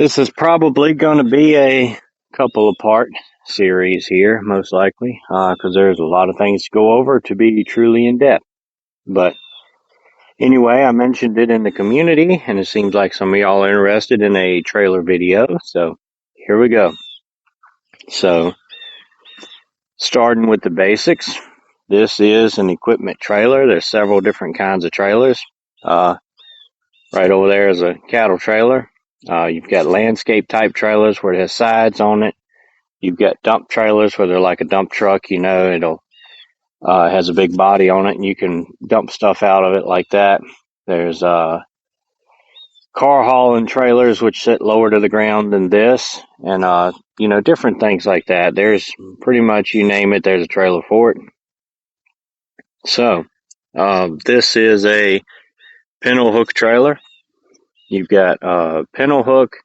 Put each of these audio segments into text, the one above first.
This is probably going to be a couple of part series here, most likely, because there's a lot of things to go over to be truly in depth. But anyway, I mentioned it in the community, and it seems like some of y'all are interested in a trailer video. So here we go. So starting with the basics, this is an equipment trailer. There's several different kinds of trailers. Right over there is a cattle trailer. You've got landscape type trailers where it has sides on it. You've got dump trailers where they're like a dump truck. It'll has a big body on it, and you can dump stuff out of it like that. There's car hauling trailers which sit lower to the ground than this, and different things like that. There's pretty much, you name it, there's a trailer for it. So this is a pintle hook trailer. You've got pintle hook,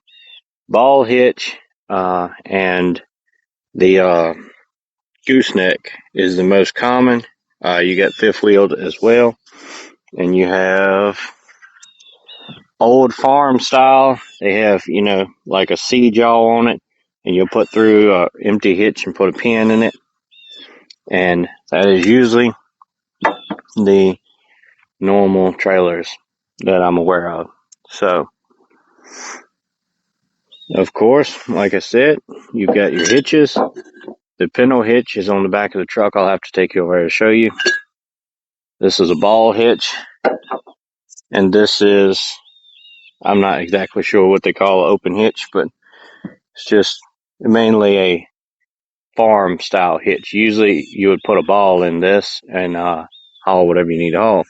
ball hitch, and the gooseneck is the most common. You got fifth wheeled as well, and you have old farm style. They have like a C jaw on it, and you'll put through an empty hitch and put a pin in it, and that is usually the normal trailers that I'm aware of. So of course, like I said, you've got your hitches. The pintle hitch is on the back of the truck. I'll have to take you over to show you. This is a ball hitch, and this is, I'm not exactly sure what they call an open hitch, but it's just mainly a farm style hitch. Usually you would put a ball in this and haul whatever you need to haul.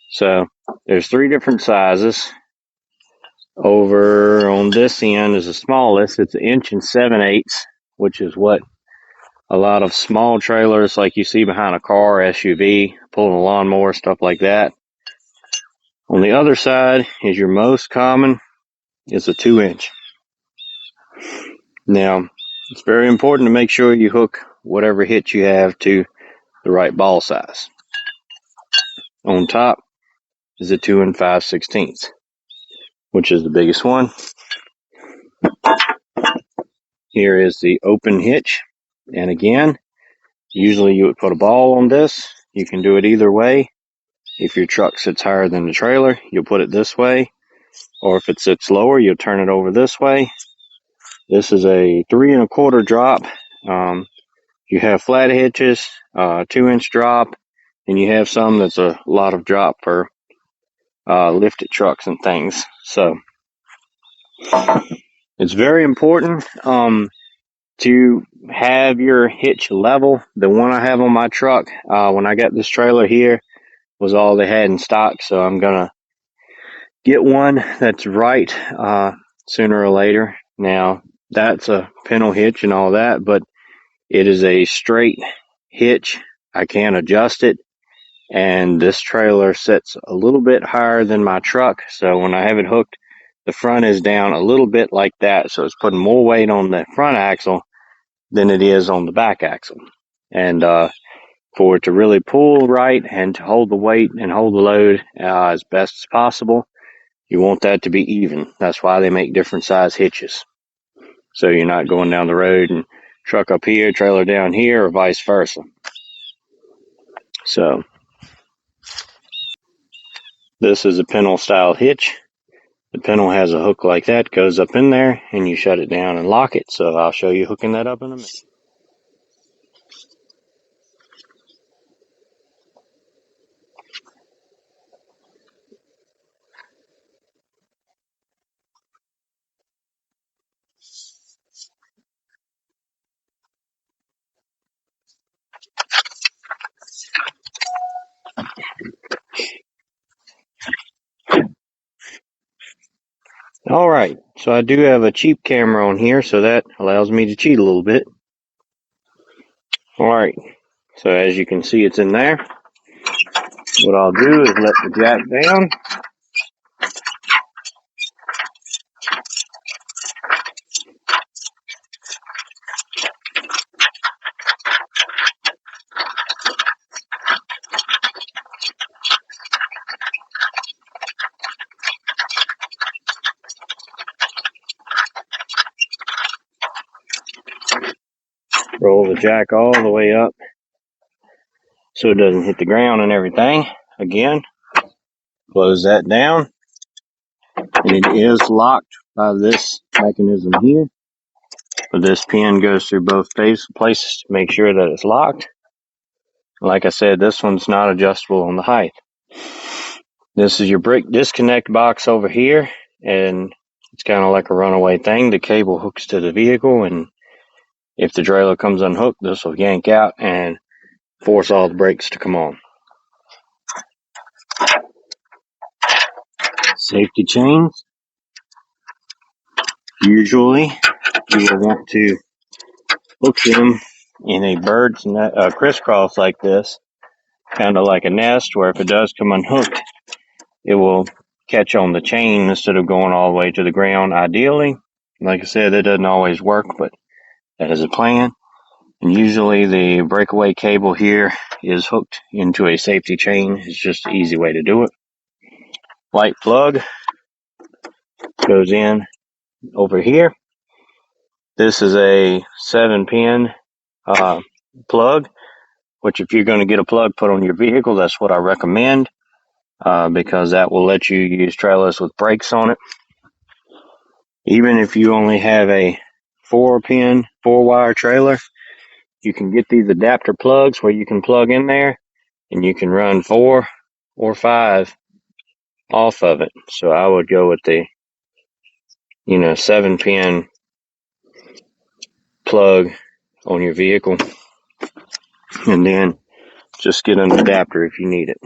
So there's three different sizes. Over on this end is the smallest. It's 1.7 inches, which is what a lot of small trailers like you see behind a car, SUV, pulling a lawnmower, stuff like that. On the other side is your most common. It's a 2-inch. Now, it's very important to make sure you hook whatever hitch you have to the right ball size. On top is a 2 5/16, which is the biggest one. Here is the open hitch. And again, usually you would put a ball on this. You can do it either way. If your truck sits higher than the trailer, you'll put it this way. Or if it sits lower, you'll turn it over this way. This is a 3 1/4 drop. You have flat hitches, 2-inch drop, and you have some that's a lot of drop for lifted trucks and things. So it's very important to have your hitch level. The one I have on my truck, when I got this trailer here, was all they had in stock. So I'm gonna get one that's right sooner or later. Now that's a pintle hitch and all that, but it is a straight hitch. I can't adjust it, and this trailer sits a little bit higher than my truck, so when I have it hooked, the front is down a little bit like that, so it's putting more weight on the front axle than it is on the back axle. And for it to really pull right and to hold the weight and hold the load as best as possible, you want that to be even. That's why they make different size hitches, so you're not going down the road and truck up here, trailer down here, or vice versa. So this is a pintle style hitch. The pintle has a hook like that, goes up in there, and you shut it down and lock it. So I'll show you hooking that up in a minute. All right, so I do have a cheap camera on here, so that allows me to cheat a little bit. All right, so as you can see, it's in there. What I'll do is let the jack down. Roll the jack all the way up so it doesn't hit the ground and everything. Again, close that down. And it is locked by this mechanism here. But this pin goes through both places to make sure that it's locked. Like I said, this one's not adjustable on the height. This is your brick disconnect box over here, and it's kind of like a runaway thing. The cable hooks to the vehicle, and if the trailer comes unhooked, this will yank out and force all the brakes to come on. Safety chains. Usually, you will want to hook them in a bird's crisscross like this, kind of like a nest, where if it does come unhooked, it will catch on the chain instead of going all the way to the ground. Ideally, like I said, that doesn't always work, but that is a plan. And usually the breakaway cable here is hooked into a safety chain. It's just an easy way to do it. Light plug goes in over here. This is a 7-pin plug, which if you're going to get a plug put on your vehicle, that's what I recommend, because that will let you use trailers with brakes on it. Even if you only have a 4-pin, 4-wire trailer, you can get these adapter plugs where you can plug in there and you can run 4 or 5 off of it. So I would go with the 7-pin plug on your vehicle, and then just get an adapter if you need it.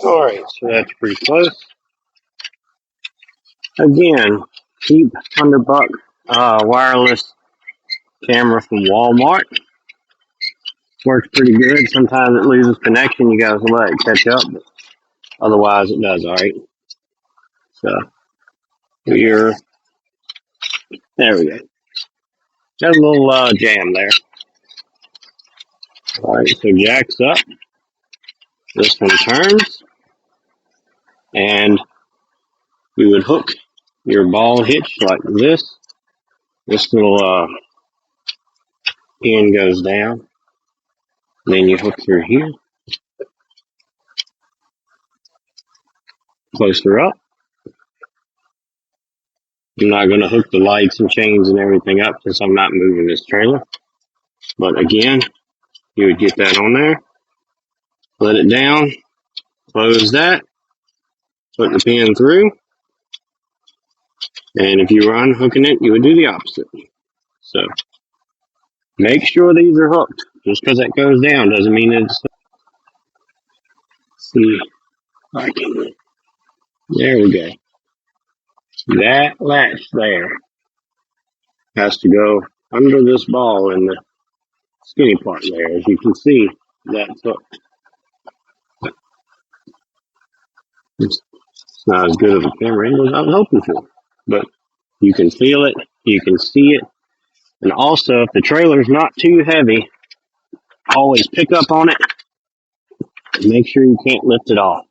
Alright, so that's pretty close. Again, cheap $100 wireless camera from Walmart. Works pretty good. Sometimes it loses connection. You gotta let it catch up, but otherwise it does alright. So there we go. Got a little jam there. Alright, so jacks up. This one turns, and we would hook your ball hitch like this. This little pin goes down. Then you hook through here, closer up. I'm not going to hook the lights and chains and everything up since I'm not moving this trailer. But again, you would get that on there, let it down, close that, put the pin through, and if you were unhooking it, you would do the opposite. So make sure these are hooked. Just because that goes down doesn't mean it's... See, I can... There we go. That latch there has to go under this ball in the skinny part there. As you can see, that's hooked. It's not as good of a camera angle as I was hoping for, but you can feel it, you can see it, and also if the trailer's not too heavy, always pick up on it and make sure you can't lift it off.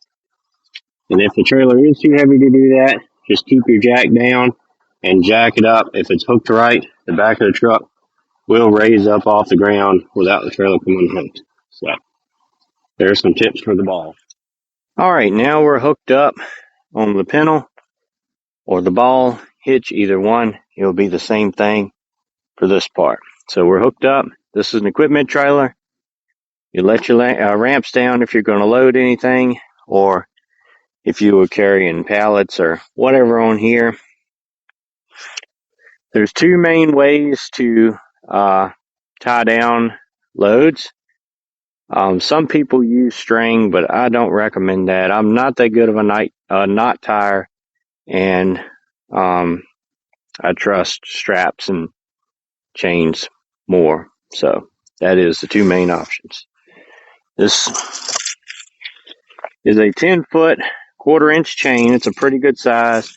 And if the trailer is too heavy to do that, just keep your jack down and jack it up. If it's hooked right, the back of the truck will raise up off the ground without the trailer coming unhooked. So there's some tips for the ball. All right, now we're hooked up on the pintle or the ball hitch, either one. It'll be the same thing for this part. So we're hooked up. This is an equipment trailer. You let your ramps down if you're going to load anything, or if you were carrying pallets or whatever on here. There's 2 main ways to tie down loads. Some people use string, but I don't recommend that. I'm not that good of a knot tire, and I trust straps and chains more. So that is the 2 main options. This is a 10-foot 1/4 inch chain. It's a pretty good size,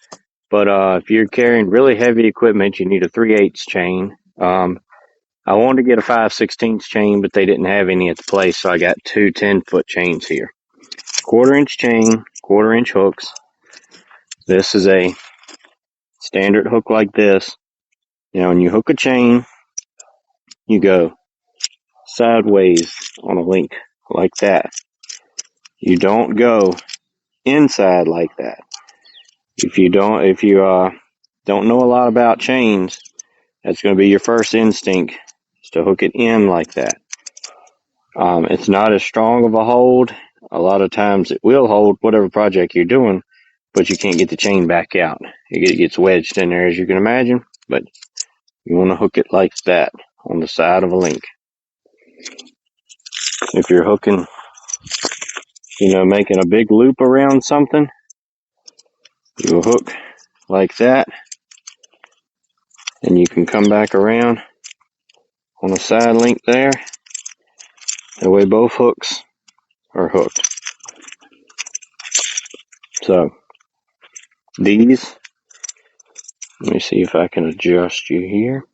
but if you're carrying really heavy equipment, you need a 3/8 chain. I wanted to get a 5/16 chain, but they didn't have any at the place, so I got two 10-foot chains here. 1/4 inch chain, 1/4 inch hooks. This is a standard hook like this. When you hook a chain, you go sideways on a link like that. You don't go inside like that. If you don't know a lot about chains, that's going to be your first instinct, is to hook it in like that. It's not as strong of a hold. A lot of times it will hold whatever project you're doing, but you can't get the chain back out. It gets wedged in there, as you can imagine, but you want to hook it like that on the side of a link. If you're hooking, making a big loop around something, you will hook like that, and you can come back around on the side link there. That way both hooks are hooked. So these, let me see if I can adjust you here.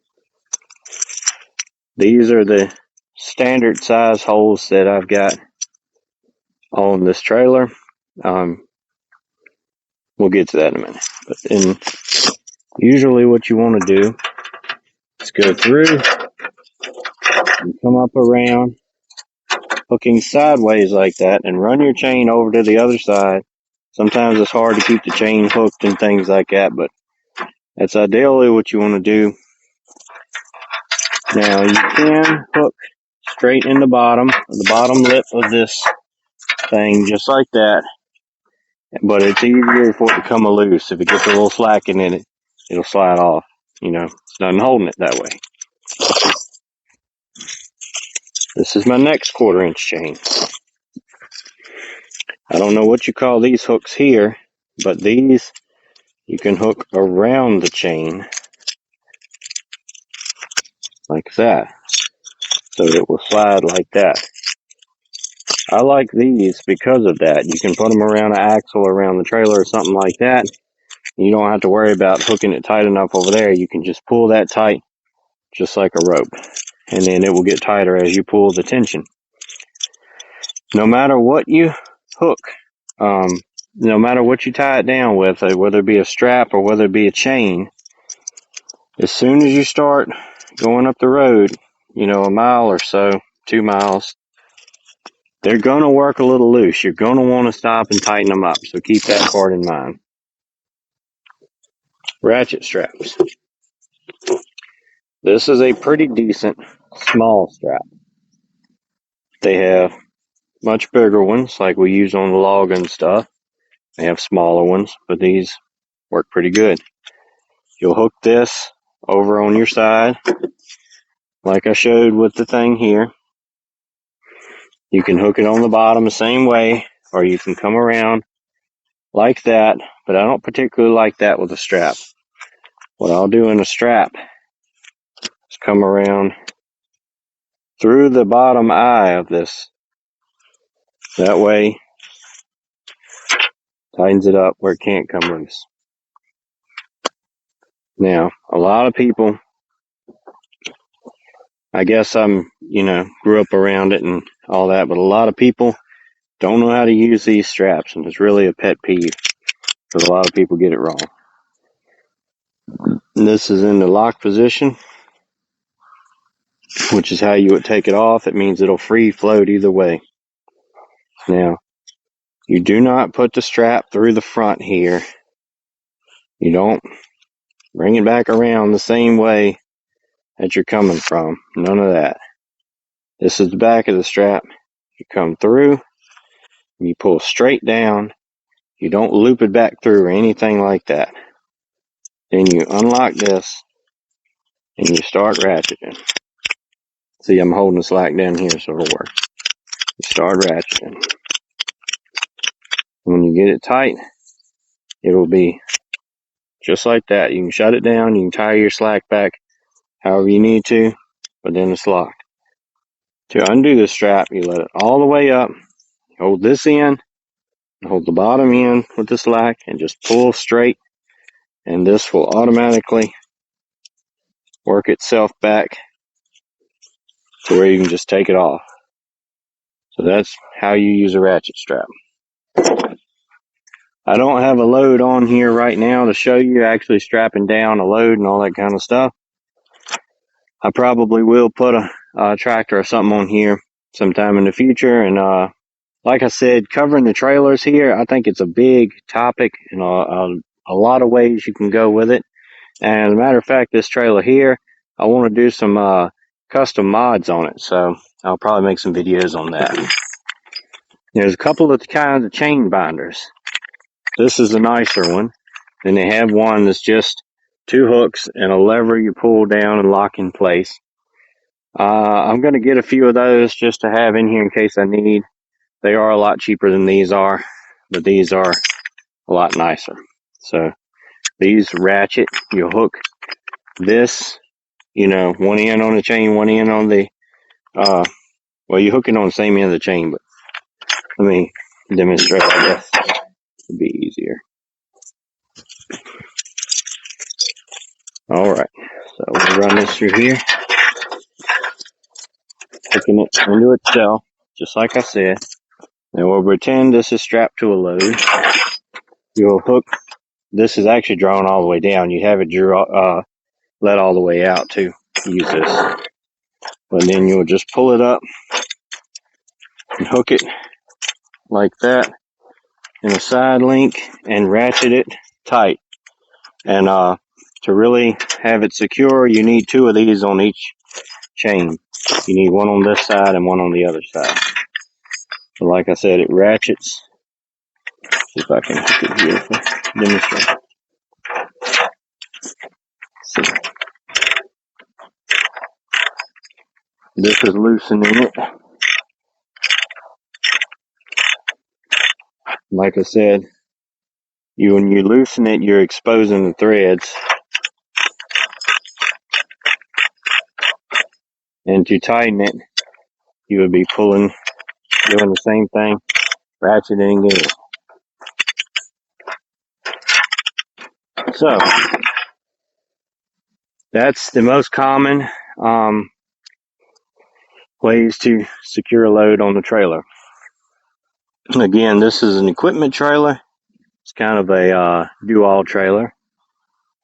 These are the standard size holes that I've got on this trailer. We'll get to that in a minute. But usually what you want to do is go through and come up around, hooking sideways like that, and run your chain over to the other side. Sometimes it's hard to keep the chain hooked and things like that, but that's ideally what you want to do. Now you can hook straight in the bottom lip of this thing, just like that, but it's easier for it to come loose. If it gets a little slacking in it, it'll slide off. It's nothing holding it that way. This is my next 1/4 inch chain. I don't know what you call these hooks here, but these you can hook around the chain like that, so it will slide like that. I like these because of that. You can put them around an axle, around the trailer or something like that. You don't have to worry about hooking it tight enough over there. You can just pull that tight, just like a rope, and then it will get tighter as you pull the tension. No matter what you hook, no matter what you tie it down with, whether it be a strap or whether it be a chain, as soon as you start going up the road, a mile or so, 2 miles, they're going to work a little loose. You're going to want to stop and tighten them up, so keep that part in mind. Ratchet straps. This is a pretty decent small strap. They have much bigger ones like we use on the log and stuff. They have smaller ones, but these work pretty good. You'll hook this over on your side like I showed with the thing here. You can hook it on the bottom the same way, or you can come around like that, but I don't particularly like that with a strap. What I'll do in a strap is come around through the bottom eye of this. That way, tightens it up where it can't come loose. Now, a lot of people, I guess grew up around it and all that, but a lot of people don't know how to use these straps, and it's really a pet peeve because a lot of people get it wrong. And this is in the lock position, which is how you would take it off. It means it'll free float either way. Now, you do not put the strap through the front here. You don't bring it back around the same way that you're coming from. None of that. This is the back of the strap. You come through, and you pull straight down. You don't loop it back through or anything like that. Then you unlock this, and you start ratcheting. See, I'm holding the slack down here, so it'll work. You start ratcheting. When you get it tight, it'll be just like that. You can shut it down, you can tie your slack back however you need to, but then it's locked. To undo the strap, you let it all the way up, hold this in, hold the bottom in with the slack and just pull straight, and this will automatically work itself back to where you can just take it off. So that's how you use a ratchet strap. I don't have a load on here right now to show you actually strapping down a load and all that kind of stuff. I probably will put a tractor or something on here sometime in the future. And like I said, covering the trailers here, I think it's a big topic and a lot of ways you can go with it. And as a matter of fact, this trailer here, I want to do some custom mods on it. So I'll probably make some videos on that. There's a couple of kinds of chain binders. This is a nicer one. Then they have one that's just 2 hooks and a lever you pull down and lock in place. I'm going to get a few of those just to have in here in case I need. They are a lot cheaper than these are, but these are a lot nicer. So these ratchet, you hook this, one end on the chain, one end on the, well, you hook it on the same end of the chain, but let me demonstrate, I guess. It'll be easier. All right, so we'll run this through here, hooking it into itself, just like I said. And we'll pretend this is strapped to a load. You'll hook, this is actually drawn all the way down. You have it let all the way out to use this. But then you'll just pull it up and hook it like that in a side link and ratchet it tight. And to really have it secure, you need 2 of these on each chain. You need one on this side and one on the other side. So like I said, it ratchets. See if I can hook it here for demonstration. See. This is loosening it. Like I said, when you loosen it, you're exposing the threads. And to tighten it, you would be doing the same thing, ratcheting it. So that's the most common ways to secure a load on the trailer. Again, this is an equipment trailer. It's kind of a do-all trailer,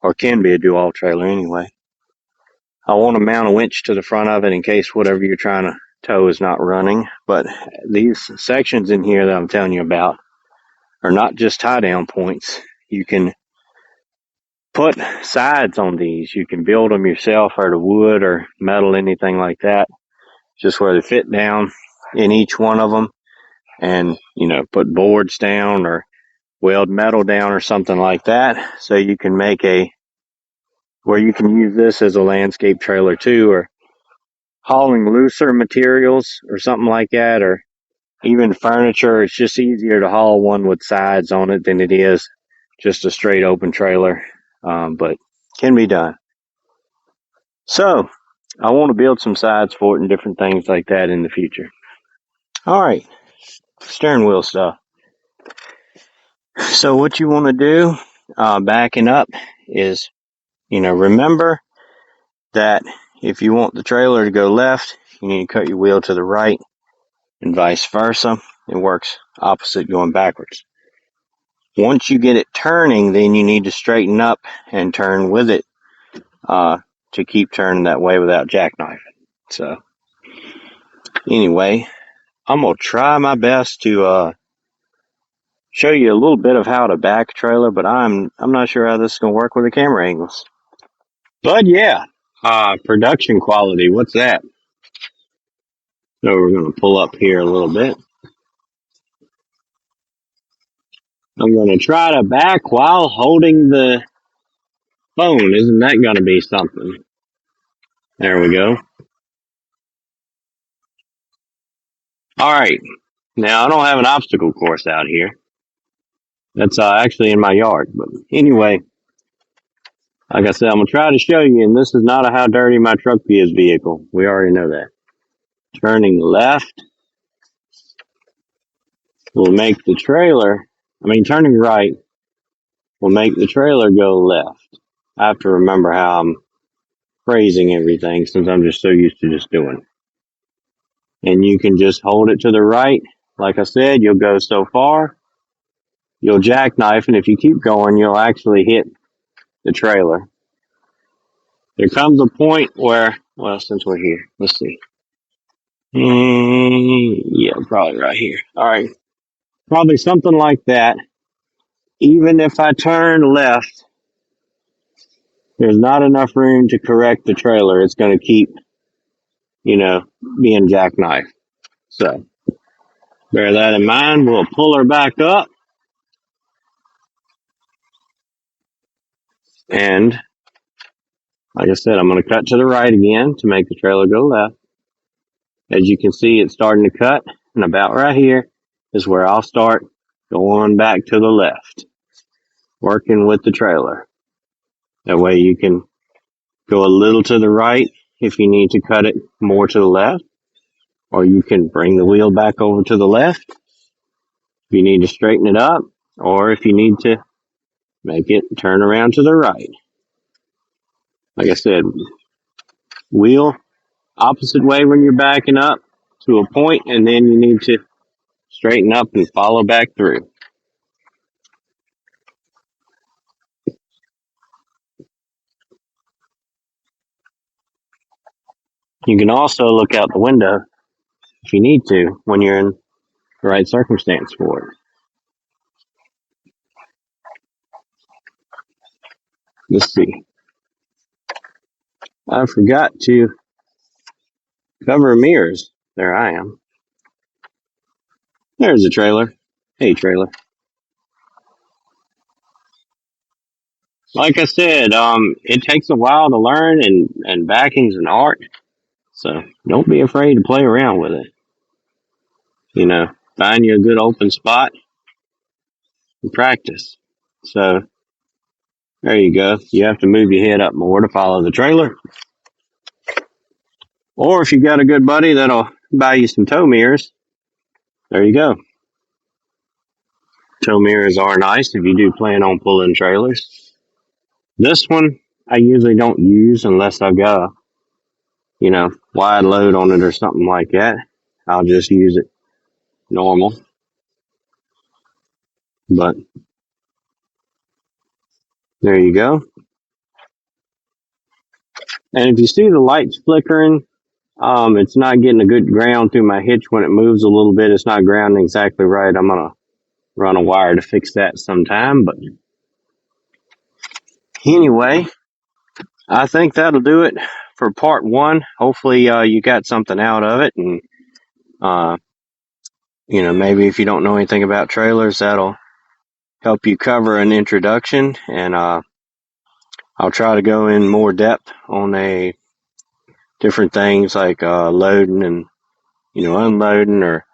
or can be a do-all trailer anyway. I want to mount a winch to the front of it in case whatever you're trying to tow is not running. But these sections in here that I'm telling you about are not just tie-down points. You can put sides on these. You can build them yourself out of wood or metal, anything like that. Just where they fit down in each one of them. And, put boards down or weld metal down or something like that. So you can make where you can use this as a landscape trailer too, or hauling looser materials or something like that, or even furniture. It's just easier to haul one with sides on it than it is just a straight open trailer. But can be done. So I want to build some sides for it and different things like that in the future. All right, steering wheel stuff. So what you want to do, backing up, is, remember that if you want the trailer to go left, you need to cut your wheel to the right, and vice versa. It works opposite going backwards. Once you get it turning, then you need to straighten up and turn with it to keep turning that way without jackknifing. So anyway, I'm going to try my best to show you a little bit of how to back a trailer, but I'm not sure how this is going to work with the camera angles. But yeah, production quality, what's that? So we're going to pull up here a little bit. I'm going to try to back while holding the phone. Isn't that going to be something? There we go. All right. Now, I don't have an obstacle course out here. That's actually in my yard. But anyway, like I said, I'm going to try to show you, and this is not a how dirty my truck is vehicle. We already know that. Turning left. will make the trailer, turning right will make the trailer go left. I have to remember how I'm phrasing everything since I'm just so used to just doing it. And you can just hold it to the right. Like I said, you'll go so far, you'll jackknife, and if you keep going, you'll actually hit the trailer. There comes a point where, well, since we're here, let's see. Yeah, probably right here. All right. Probably something like that. Even if I turn left, there's not enough room to correct the trailer. It's going to keep, being jackknifed. So bear that in mind. We'll pull her back up. And like I said, I'm going to cut to the right again to make the trailer go left. As you can see, it's starting to cut. And about right here is where I'll start going back to the left, working with the trailer. That way you can go a little to the right if you need to cut it more to the left, or you can bring the wheel back over to the left if you need to straighten it up, or if you need to make it turn around to the right. Like I said, wheel opposite way when you're backing up to a point, and then you need to straighten up and follow back through. You can also look out the window if you need to when you're in the right circumstance for it. Let's see. I forgot to cover mirrors. There I am. There's the trailer. Hey, trailer. Like I said, it takes a while to learn, and backing's an art. So don't be afraid to play around with it. Find you a good open spot and practice. So there you go. You have to move your head up more to follow the trailer. Or if you got a good buddy that'll buy you some tow mirrors, there you go. Tow mirrors are nice if you do plan on pulling trailers. This one I usually don't use unless I've got a, wide load on it or something like that. I'll just use it normal. But there you go. And if you see the lights flickering, it's not getting a good ground through my hitch when it moves a little bit. It's not grounding exactly right. I'm going to run a wire to fix that sometime. But anyway, I think that'll do it for part one. Hopefully you got something out of it. And, maybe if you don't know anything about trailers, that'll help you cover an introduction. And I'll try to go in more depth on different things like loading and, unloading, or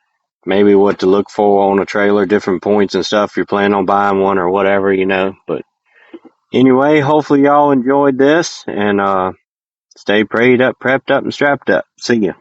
maybe what to look for on a trailer, different points and stuff if you're planning on buying one or whatever, But anyway, hopefully y'all enjoyed this, and stay prayed up, prepped up, and strapped up. See ya.